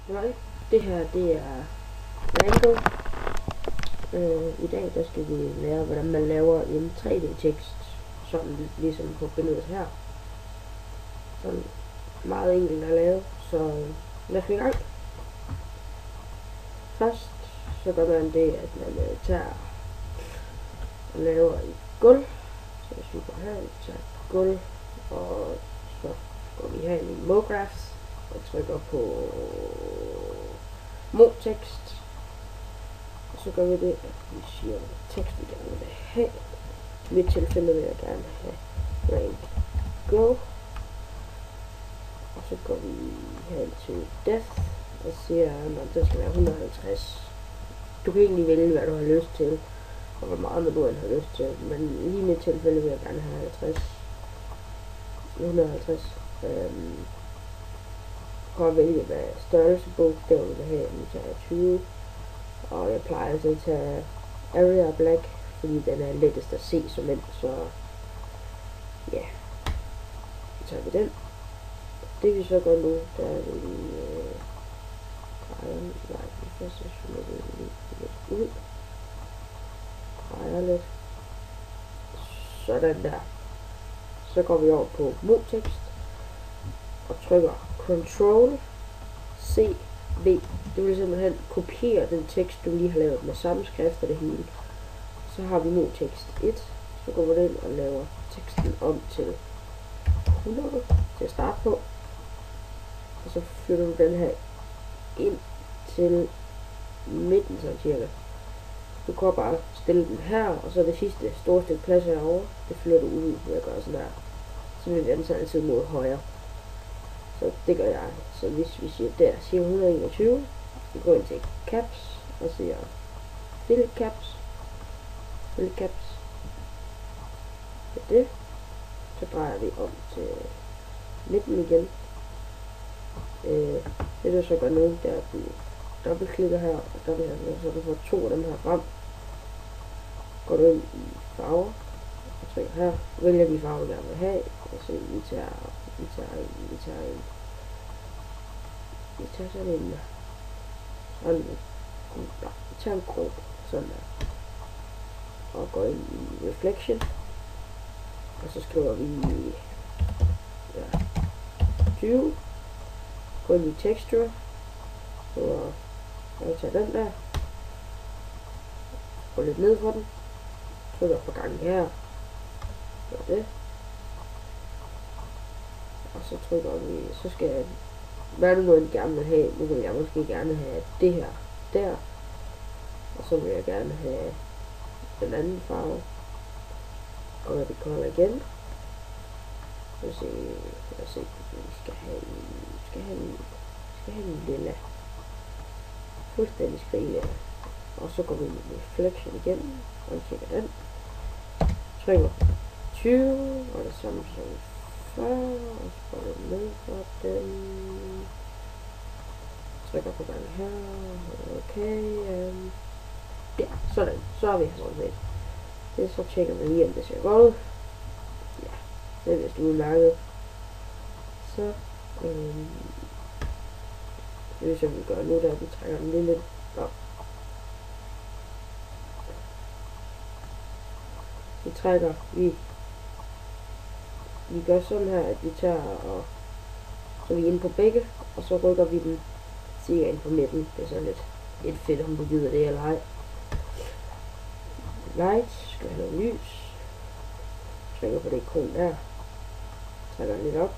Nej, det her det er Rango. I dag der skal vi lære, hvordan man laver en 3D-tekst, sådan ligesom på billedet her. Sådan meget enkelt at lave, så lad os gå i gang. Først så gør man det, at man tager og laver et gulv. Så hvis vi går her, vi tager et gulv, og så går vi her i MoGraphs og trykker på MoText. Og så gør vi det, at vi siger tekst, vi gerne vil have. I mit tilfælde vil jeg gerne have rank go. Og så går vi her til death og siger, at det skal være 150. Du kan egentlig vælge, hvad du har lyst til, og hvor meget du har lyst til, men lige i mit tilfælde vil jeg gerne have 150. Prøv at vælge, hvad størrelse bogstav du vil have. Nu tager jeg 20, og jeg plejer altså at tage area black, fordi den er lettest at se som en, så ja, så tager vi den. Det vi så gør nu, der er vi ud, drejer lidt, sådan der. Så går vi over på MoText og trykker Ctrl C V. Det vil simpelthen kopiere den tekst, du lige har lavet med samme skrift og det hele. Så har vi MoText 1, så går vi ind og laver teksten om til 100 til at starte på. Og så flytter du den her ind til midten, så cirka. Du kan bare stille den her, og så det sidste store stykke plads herovre, det flytter du ud ved at gøre sådan der. Så vil vi den så altid mod højre. Så det gør jeg. Så hvis vi siger der, siger 121, vi går ind til caps, og siger fill caps. Det er det. Så drejer vi om til midten igen. Det du så gør nu, det er at du dobbeltklikker her, og dobbeltklikker, så du får to af dem her frem. Går du ind i farver, og trykker her, vælger vi farver, du gerne vil have, og så vi tager sådan en, vi tager en grå, sådan der, og går ind i reflection, og så skriver vi 20, går ind i texture, og jeg tager den der, går lidt ned for den, trykker på gangen her, gør det, og så trykker vi, så skal jeg, hvad er det nu, jeg gerne vil have? Nu vil jeg måske gerne have det her, der, og så vil jeg gerne have den anden farve, og vi kommer igen, lad os se, vi skal have en lilla, fuldstændig skrige, og så går vi med reflection igen, og trykker den, trykker 20, og det samme som før, og så går vi ned for den, trykker på gangen her, okay, ja, sådan, så er vi her sådan set. Det så tjekker vi lige, om det ser godt ud. Ja, det er vist udmærket. Så, det som vi gør nu, der vi trækker den lidt op. Vi gør sådan her, at vi tager og så vi er inde på begge, og så rykker vi den cirka ind på midten. Det er så lidt et fedt, om du gider det eller ej. Light, skal have noget lys. Trykker på det ikon der. Trækker den lidt op.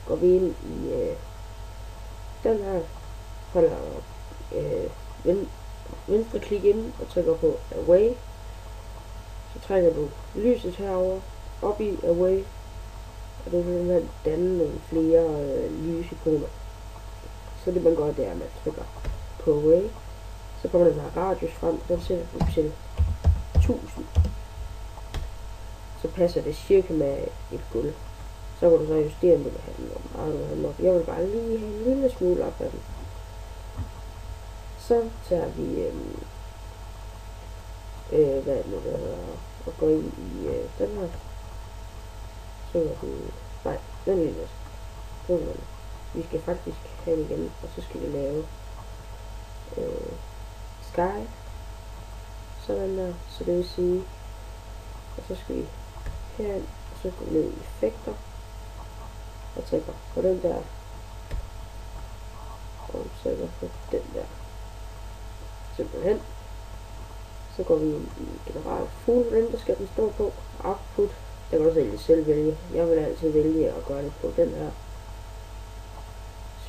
Går vi ind i den her. Holder venstre klik ind og trykker på Away. Så trækker du lyset herover op i Away. Og det vil man danne nogle flere lysikoner. Så det man gør, det er, at man trykker på Away. Så kommer den her radius frem. Den sætter du til 1000. Så passer det cirka med et gulv. Så kan du så justere, om du vil have den, hvor meget du vil have den op. Jeg vil bare lige have en lille smule op af den. Så tager vi hvad er det nu, der hedder, og går ind i den her. Så er den, nej, den er lidt. Vi skal faktisk have den igen, og så skal vi lave Sky. Sådan der. Så det vil sige, og så skal vi herind, og så går vi ned i effekter, og trykker på den der, og trykker på den der. Simpelthen. Så går vi ind i general full render, skal den stå på. Output, der kan du selv vælge. Jeg vil altid vælge at gøre det på den her 720-25,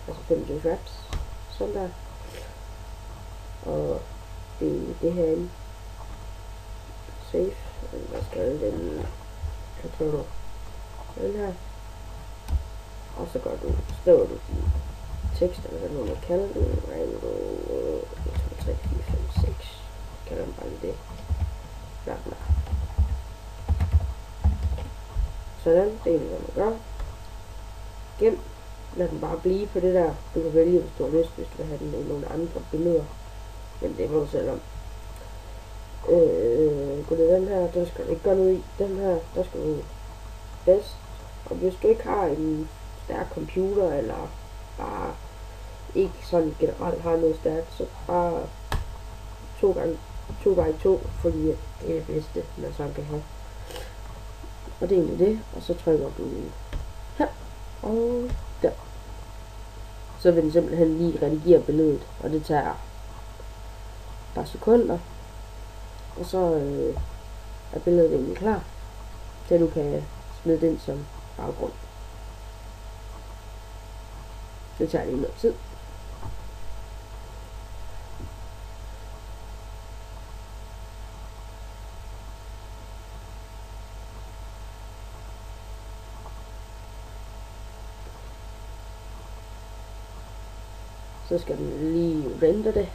altså 25 fraps. Sådan der. Og det herinde. Save. Hvad skal den? Control. Den her. Og så skriver du din tekst, eller hvad nu man kalder den. Rainbow 1, 2, 3, 4, 5, 6. Kalder den bare det. Bla bla. Sådan, det er hvad man gør. Gem. Lad den bare blive på det der. Du kan vælge, hvis du har lyst, hvis du vil have den i nogle andre billeder. Men det må du selv om. Gå til den her, der skal du ikke gøre noget i. Den her, der skal du bedst. Og hvis du ikke har en stærk computer, eller bare ikke sådan generelt har noget stærkt, så bare 2x2, fordi det er det bedste, man så kan have. Og det er egentlig det, og så trykker du her, og der. Så vil den simpelthen lige redigere billedet, og det tager et par sekunder. Og så er billedet egentlig klar, så du kan smide den som baggrund. Det tager lige noget tid. Så skal den lige render det.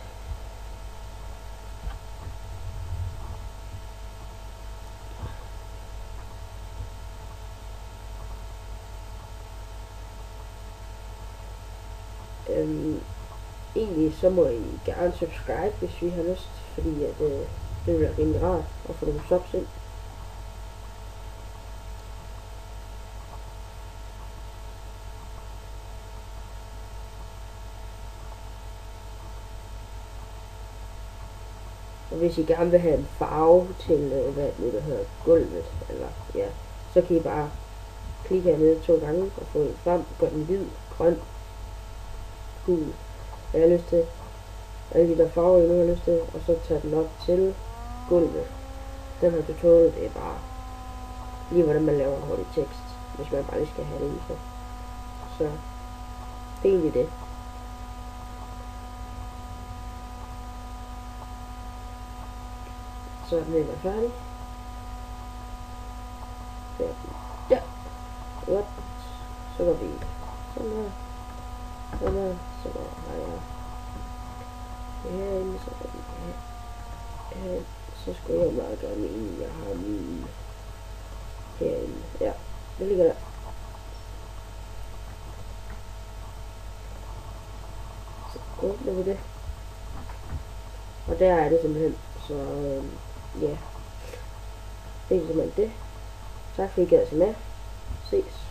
Egentlig så må I gerne subscribe, hvis I har lyst, fordi at, det vil være rimelig rart at få nogle subs ind. Og hvis I gerne vil have en farve til, hvad det hedder, gulvet, eller ja, så kan I bare klikke hernede 2 gange og få den frem, gør den hvid, grøn, gul, hvad jeg har lyst til, alle de der farver jeg nu har lyst til, og så tager den op til gulvet. Den her tutorial, det er bare lige hvordan man laver en hurtig tekst, hvis man bare lige skal have det info. Så det er egentlig det. Så er den færdig. Der. Godt. Så går vi sådan her. Sådan her. Så går jeg herinde. Så går vi herinde. Så skulle jeg meget gerne ind. Jeg har min herinde. Ja, det ligger der. Så åbner vi det. Og der er det simpelthen. Så ja, det er simpelthen det. Tak fordi I gad at se med. Ses.